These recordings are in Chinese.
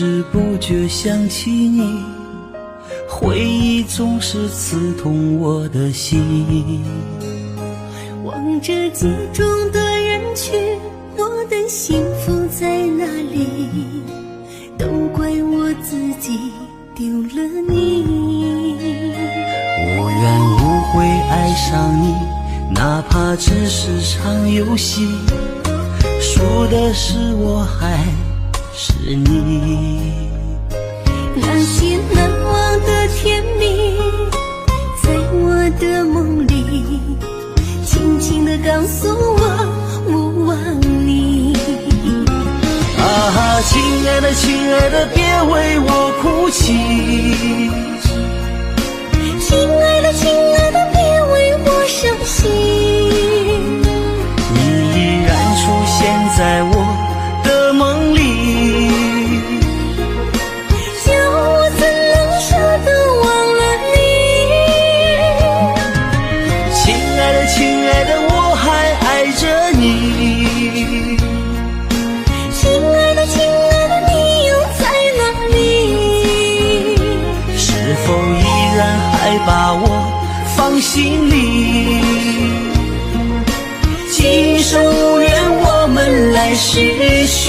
知不觉想起你，回忆总是刺痛我的心。望着镜中的人群，我的幸福在哪里？都怪我自己丢了你。无缘无悔爱上你，哪怕只是场游戏，输的是我还是你。那些难忘的甜蜜，在我的梦里轻轻地告诉我，我忘你。啊，亲爱的亲爱的，别为我哭泣。亲爱的亲爱的，别为我伤心。你依然出现在我的梦里，叫我怎能舍得忘了你。亲爱的亲爱的，我还爱着你。亲爱的亲爱的，你又在哪里？是否依然还把我放心里？今生无缘，我们来世续。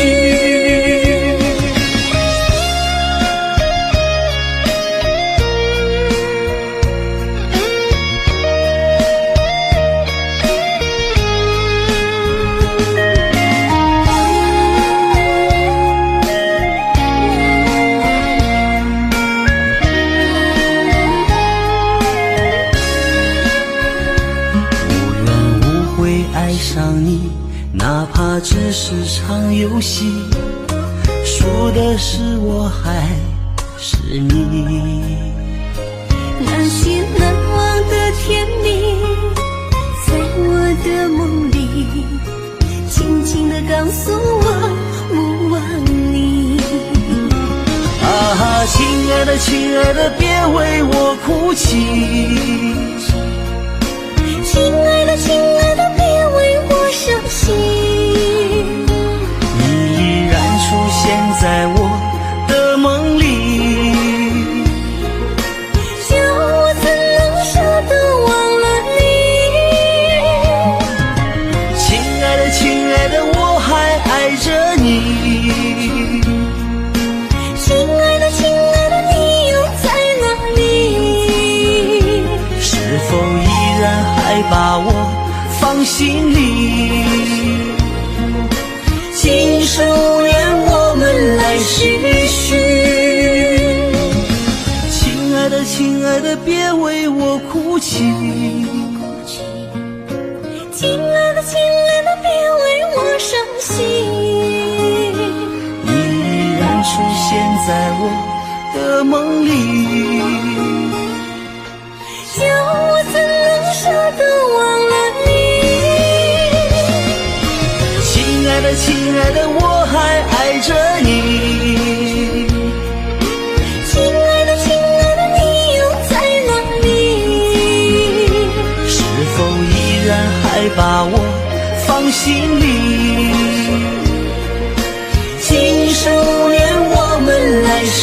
爱上你，哪怕只是场游戏，输的是我还是你。那些难忘的甜蜜，在我的梦里轻轻地告诉我，我忘你。啊，亲爱的亲爱的，别为我哭泣。亲爱的亲爱的，别为我伤心。你依然出现在我的梦里，叫我怎能舍得忘了你。亲爱的亲爱的，我还爱着你。亲爱的亲爱的，你又在哪里？是否依然还把我放心里？今生无缘，我们来世续。亲爱的亲爱的，别为我哭泣。亲爱的亲爱的，别为我伤心。你依然出现在我的梦里，叫我怎能舍得忘了你。亲爱的亲爱的，我还爱着你。亲爱的亲爱的，你又在哪里？是否依然还把我放心里？今生无缘，我们来世